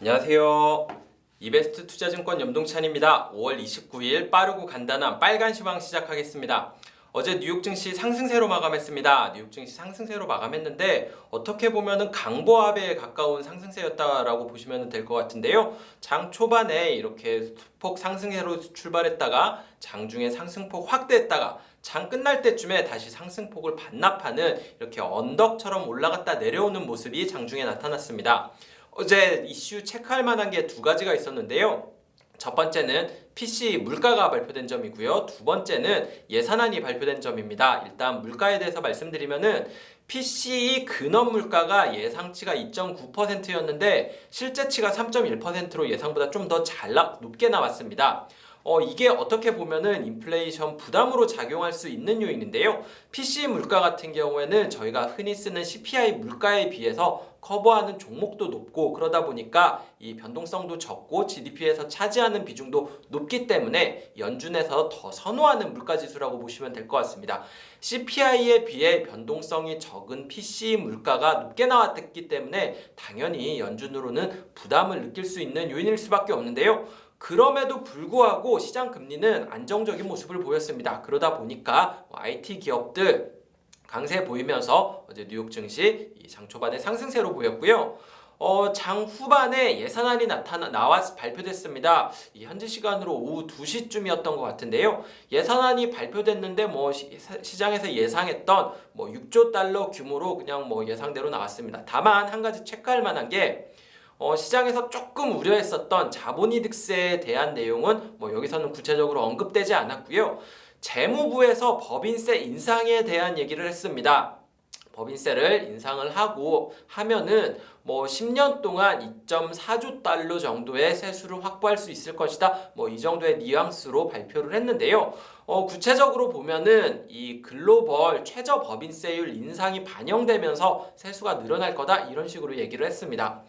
안녕하세요. 이베스트 투자증권 염동찬입니다. 5월 29일 빠르고 간단한 빨간 시황 시작하겠습니다. 어제 뉴욕 증시 상승세로 마감했습니다. 뉴욕 증시 상승세로 마감했는데 어떻게 보면은 강보합에 가까운 상승세였다라고 보시면 될 것 같은데요. 장 초반에 이렇게 소폭 상승세로 출발했다가 장중에 상승폭 확대했다가 장 끝날 때쯤에 다시 상승폭을 반납하는 이렇게 언덕처럼 올라갔다 내려오는 모습이 장중에 나타났습니다. 어제 이슈 체크할 만한 게 두 가지가 있었는데요. 첫 번째는 PC 물가가 발표된 점이고요. 두 번째는 예산안이 발표된 점입니다. 일단 물가에 대해서 말씀드리면은 PC 근원 물가가 예상치가 2.9%였는데 실제치가 3.1%로 예상보다 좀 더 높게 나왔습니다. 이게 어떻게 보면은 인플레이션 부담으로 작용할 수 있는 요인인데요. PC 물가 같은 경우에는 저희가 흔히 쓰는 CPI 물가에 비해서 커버하는 종목도 높고 그러다 보니까 이 변동성도 적고 GDP에서 차지하는 비중도 높기 때문에 연준에서 더 선호하는 물가지수라고 보시면 될 것 같습니다. CPI에 비해 변동성이 적은 PC 물가가 높게 나왔기 때문에 당연히 연준으로는 부담을 느낄 수 있는 요인일 수밖에 없는데요. 그럼에도 불구하고 시장 금리는 안정적인 모습을 보였습니다. 그러다 보니까 IT 기업들 강세 보이면서 어제 뉴욕 증시 장 초반에 상승세로 보였고요. 장 후반에 예산안이 발표됐습니다. 현지 시간으로 오후 2시쯤이었던 것 같은데요. 예산안이 발표됐는데 시장에서 예상했던 6조 달러 규모로 그냥 예상대로 나왔습니다. 다만 한 가지 체크할 만한 게 시장에서 조금 우려했었던 자본이득세에 대한 내용은 여기서는 구체적으로 언급되지 않았고요. 재무부에서 법인세 인상에 대한 얘기를 했습니다. 법인세를 인상을 하면은 10년 동안 2.4조 달러 정도의 세수를 확보할 수 있을 것이다. 이 정도의 뉘앙스로 발표를 했는데요. 구체적으로 보면은 이 글로벌 최저 법인세율 인상이 반영되면서 세수가 늘어날 거다. 이런 식으로 얘기를 했습니다.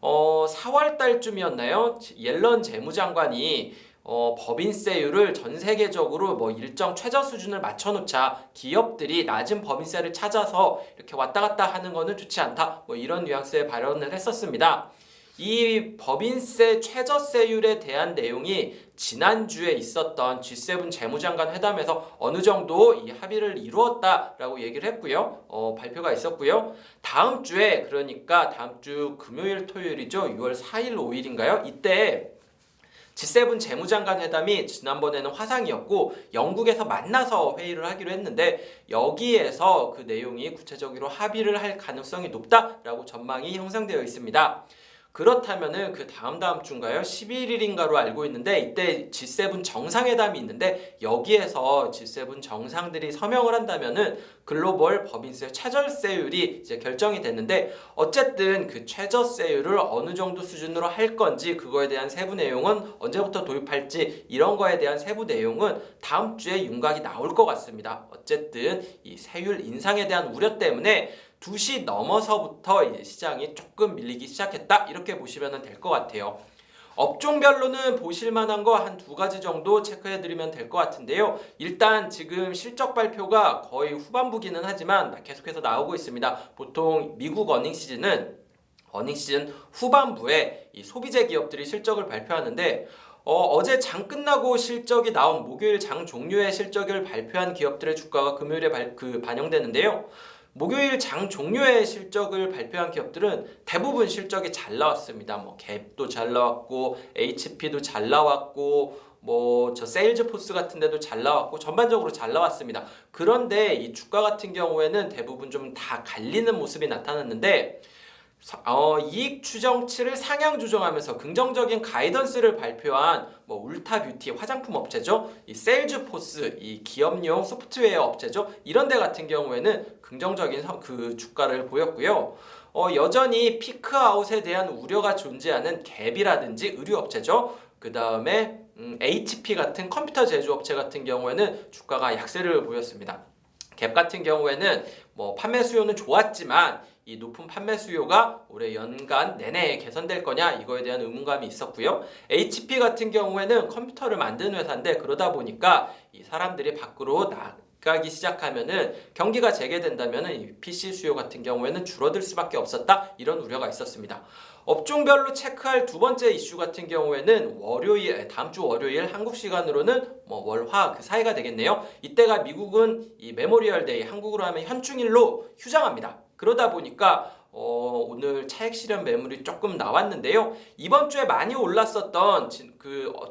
4월 달쯤이었나요? 옐런 재무장관이 법인세율을 전 세계적으로 일정 최저 수준을 맞춰놓자 기업들이 낮은 법인세를 찾아서 이렇게 왔다 갔다 하는 거는 좋지 않다. 이런 뉘앙스의 발언을 했었습니다. 이 법인세 최저세율에 대한 내용이 지난주에 있었던 G7 재무장관 회담에서 어느 정도 이 합의를 이루었다라고 얘기를 했고요. 발표가 있었고요. 다음 주에 그러니까 다음 주 금요일 토요일이죠. 6월 4일 5일인가요? 이때 G7 재무장관 회담이 지난번에는 화상이었고 영국에서 만나서 회의를 하기로 했는데 여기에서 그 내용이 구체적으로 합의를 할 가능성이 높다라고 전망이 형성되어 있습니다. 그렇다면은 그 다음 주인가요? 11일인가로 알고 있는데 이때 G7 정상회담이 있는데 여기에서 G7 정상들이 서명을 한다면은 글로벌 법인세 최저세율이 이제 결정이 됐는데 어쨌든 그 최저세율을 어느 정도 수준으로 할 건지 그거에 대한 세부 내용은 언제부터 도입할지 이런 거에 대한 세부 내용은 다음 주에 윤곽이 나올 것 같습니다. 어쨌든 이 세율 인상에 대한 우려 때문에 2시 넘어서부터 이제 시장이 조금 밀리기 시작했다 이렇게 보시면 될 것 같아요. 업종별로는 보실 만한 거 한 두 가지 정도 체크해드리면 될 것 같은데요. 일단 지금 실적 발표가 거의 후반부기는 하지만 계속해서 나오고 있습니다. 보통 미국 어닝 시즌 후반부에 이 소비재 기업들이 실적을 발표하는데 어제 장 끝나고 실적이 나온 목요일 장 종료에 실적을 발표한 기업들의 주가가 금요일에 반영되는데요. 목요일 장 종료에 실적을 발표한 기업들은 대부분 실적이 잘 나왔습니다. 갭도 잘 나왔고 HP도 잘 나왔고 세일즈포스 같은 데도 잘 나왔고 전반적으로 잘 나왔습니다. 그런데 이 주가 같은 경우에는 대부분 좀 다 갈리는 모습이 나타났는데 이익 추정치를 상향 조정하면서 긍정적인 가이던스를 발표한 울타뷰티 화장품 업체죠. 이 세일즈포스 이 기업용 소프트웨어 업체죠. 이런 데 같은 경우에는 긍정적인 그 주가를 보였고요. 여전히 피크아웃에 대한 우려가 존재하는 갭이라든지 의류 업체죠. 그 다음에 HP 같은 컴퓨터 제조업체 같은 경우에는 주가가 약세를 보였습니다. 갭 같은 경우에는 판매 수요는 좋았지만 이 높은 판매 수요가 올해 연간 내내 개선될 거냐 이거에 대한 의문감이 있었고요. HP 같은 경우에는 컴퓨터를 만드는 회사인데 그러다 보니까 이 사람들이 밖으로 가기 시작하면은 경기가 재개된다면은 이 PC 수요 같은 경우에는 줄어들 수밖에 없었다 이런 우려가 있었습니다. 업종별로 체크할 두 번째 이슈 같은 경우에는 다음 주 월요일 한국 시간으로는 월화 그 사이가 되겠네요. 이때가 미국은 이 메모리얼 데이, 한국으로 하면 현충일로 휴장합니다. 그러다 보니까 오늘 차익 실현 매물이 조금 나왔는데요. 이번 주에 많이 올랐었던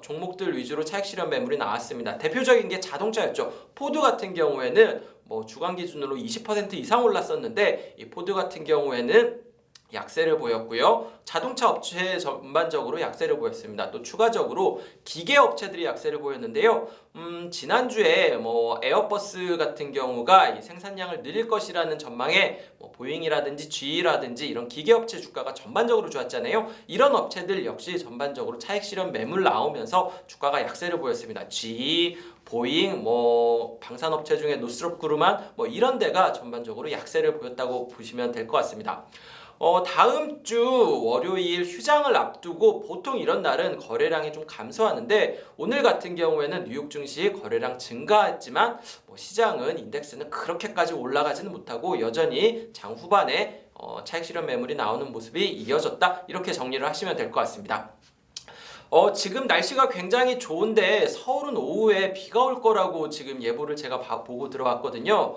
종목들 위주로 차익 실현 매물이 나왔습니다. 대표적인 게 자동차였죠. 포드 같은 경우에는 주간 기준으로 20% 이상 올랐었는데 이 포드 같은 경우에는 약세를 보였고요. 자동차 업체 전반적으로 약세를 보였습니다. 또 추가적으로 기계 업체들이 약세를 보였는데요. 지난주에 에어버스 같은 경우가 이 생산량을 늘릴 것이라는 전망에 보잉이라든지 GE라든지 이런 기계 업체 주가가 전반적으로 좋았잖아요. 이런 업체들 역시 전반적으로 차익 실현 매물 나오면서 주가가 약세를 보였습니다. GE, 보잉, 방산업체 중에 노스롭 그루만 이런 데가 전반적으로 약세를 보였다고 보시면 될 것 같습니다. 다음 주 월요일 휴장을 앞두고 보통 이런 날은 거래량이 좀 감소하는데 오늘 같은 경우에는 뉴욕 증시 거래량 증가했지만 시장은 인덱스는 그렇게까지 올라가지는 못하고 여전히 장 후반에 차익 실현 매물이 나오는 모습이 이어졌다 이렇게 정리를 하시면 될 것 같습니다. 지금 날씨가 굉장히 좋은데 서울은 오후에 비가 올 거라고 지금 예보를 제가 보고 들어왔거든요.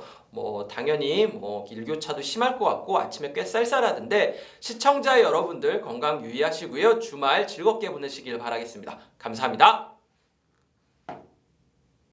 당연히 일교차도 심할 것 같고 아침에 꽤 쌀쌀하던데 시청자 여러분들 건강 유의하시고요. 주말 즐겁게 보내시길 바라겠습니다. 감사합니다.